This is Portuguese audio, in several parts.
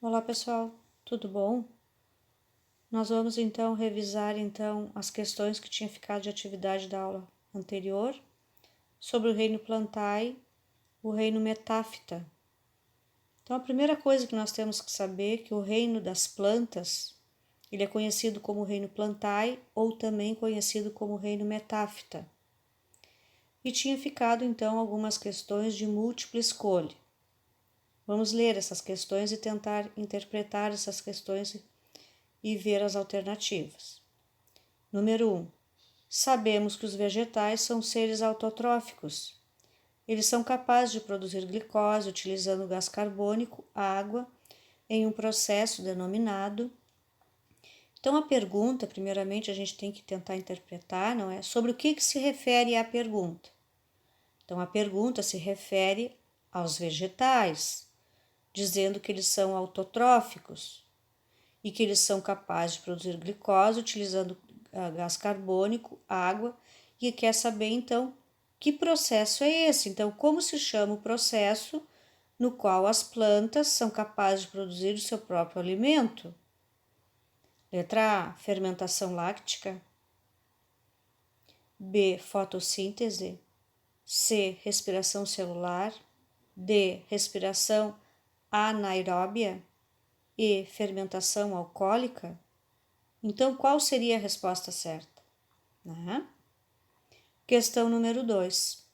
Olá pessoal, tudo bom? Nós vamos então revisar as questões que tinha ficado de atividade da aula anterior sobre o reino Plantae, o reino Metáfita. Então a primeira coisa que nós temos que saber é que o reino das plantas, ele é conhecido como reino Plantae ou também conhecido como reino Metáfita. E tinha ficado então algumas questões de múltipla escolha. Vamos ler essas questões e tentar interpretar essas questões e ver as alternativas. Número 1. Sabemos que os vegetais são seres autotróficos. Eles são capazes de produzir glicose utilizando gás carbônico, água, em um processo denominado. Então a pergunta, primeiramente, a gente tem que tentar interpretar, não é? Sobre o que se refere a pergunta. Então a pergunta se refere aos vegetais, dizendo que eles são autotróficos e que eles são capazes de produzir glicose utilizando gás carbônico, água, e quer saber então que processo é esse. Então, como se chama o processo no qual as plantas são capazes de produzir o seu próprio alimento? Letra A, fermentação láctica. B, fotossíntese. C, respiração celular. D, respiração anaeróbia. E, fermentação alcoólica. Então, qual seria a resposta certa? Questão número 2.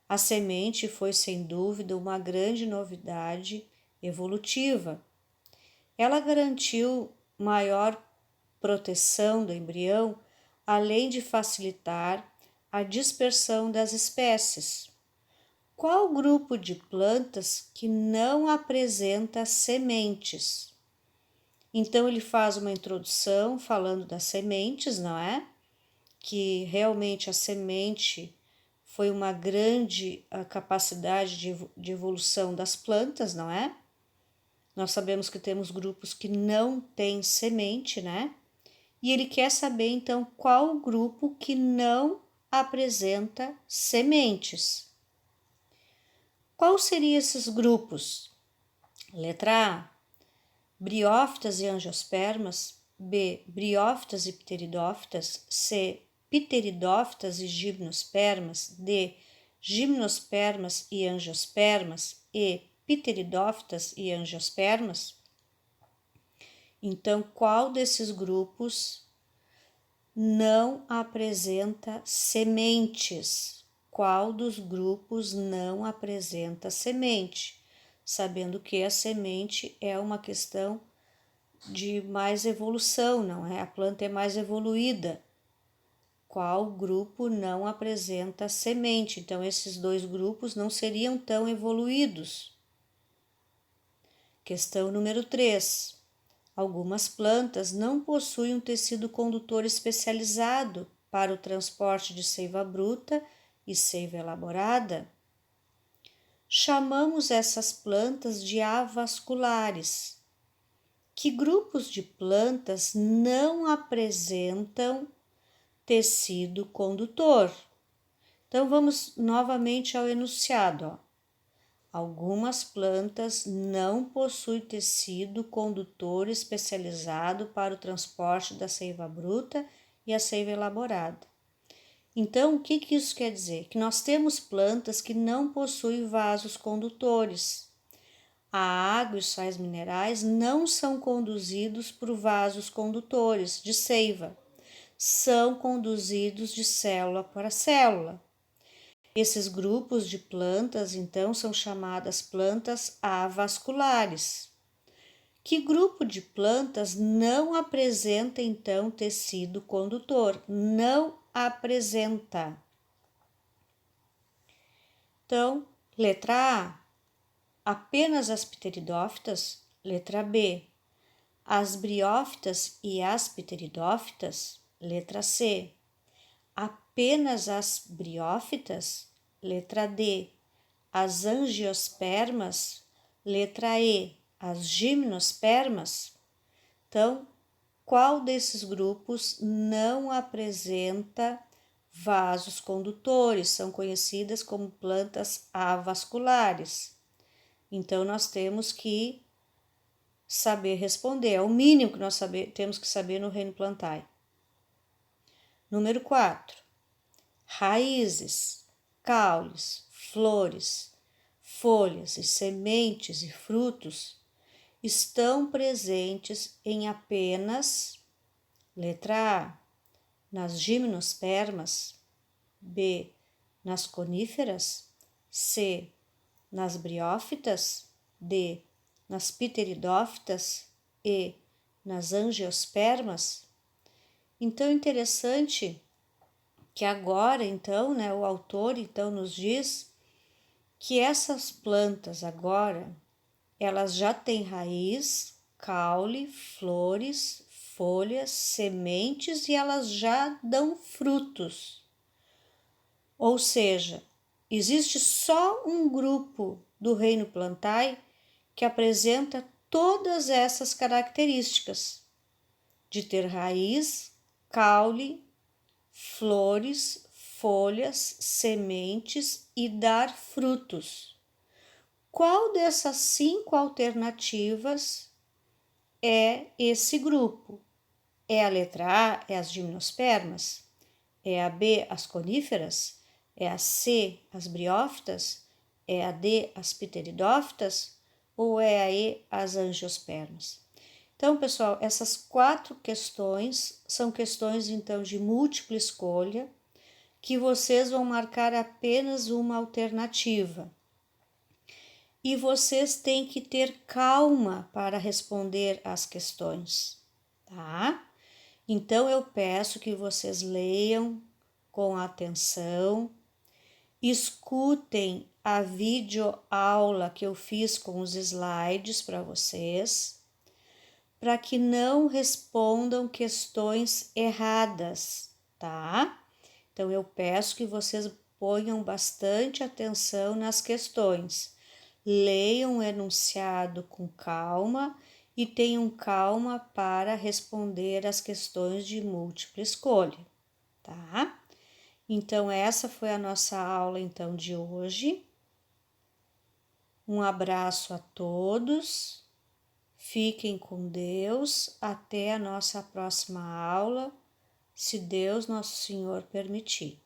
A semente foi, sem dúvida, uma grande novidade evolutiva. Ela garantiu maior proteção do embrião, além de facilitar a dispersão das espécies. Qual grupo de plantas que não apresenta sementes? Então, ele faz uma introdução falando das sementes, não é? Que realmente a semente foi uma grande capacidade de evolução das plantas, não é? Nós sabemos que temos grupos que não têm semente, né? E ele quer saber, então, qual o grupo que não apresenta sementes. Qual seriam esses grupos? Letra A, briófitas e angiospermas. B, briófitas e pteridófitas. C, pteridófitas e gimnospermas. D, gimnospermas e angiospermas. E, pteridófitas e angiospermas. Então, qual desses grupos não apresenta sementes? Qual dos grupos não apresenta semente? Sabendo que a semente é uma questão de mais evolução, não é? A planta é mais evoluída. Qual grupo não apresenta semente? Então, esses dois grupos não seriam tão evoluídos. Questão número 3. Algumas plantas não possuem um tecido condutor especializado para o transporte de seiva bruta e seiva elaborada. Chamamos essas plantas de avasculares. Que grupos de plantas não apresentam tecido condutor? Então, vamos novamente ao enunciado. Algumas plantas não possuem tecido condutor especializado para o transporte da seiva bruta e a seiva elaborada. Então, o que isso quer dizer? Que nós temos plantas que não possuem vasos condutores. A água e os sais minerais não são conduzidos por vasos condutores de seiva, são conduzidos de célula para célula. Esses grupos de plantas, então, são chamadas plantas avasculares. Que grupo de plantas não apresenta, então, tecido condutor? Não apresenta. Então, letra A, apenas as pteridófitas. Letra B, as briófitas e as pteridófitas. Letra C, apenas as briófitas. Letra D, as angiospermas. Letra E, as gimnospermas. Então, qual desses grupos não apresenta vasos condutores? São conhecidas como plantas avasculares. Então, nós temos que saber responder. É o mínimo que nós temos que saber no reino plantae. Número 4. Raízes, caules, flores, folhas e sementes e frutos estão presentes em apenas letra A, nas gimnospermas, B, nas coníferas, C, nas briófitas, D, nas pteridófitas e nas angiospermas. Então, interessante que agora, então, né, o autor então nos diz que essas plantas agora, elas já têm raiz, caule, flores, folhas, sementes e elas já dão frutos. Ou seja, existe só um grupo do reino plantae que apresenta todas essas características de ter raiz, caule, flores, folhas, sementes e dar frutos. Qual dessas 5 alternativas é esse grupo? É a letra A, é as gimnospermas? É a B, as coníferas? É a C, as briófitas? É a D, as pteridófitas? Ou é a E, as angiospermas? Então, pessoal, essas 4 questões são questões, então, de múltipla escolha, que vocês vão marcar apenas uma alternativa. E vocês têm que ter calma para responder às questões, tá? Então, eu peço que vocês leiam com atenção, escutem a videoaula que eu fiz com os slides para vocês, para que não respondam questões erradas, tá? Então, eu peço que vocês ponham bastante atenção nas questões. Leiam o enunciado com calma e tenham calma para responder as questões de múltipla escolha, tá? Então, essa foi a nossa aula então de hoje. Um abraço a todos, fiquem com Deus, até a nossa próxima aula, se Deus Nosso Senhor permitir.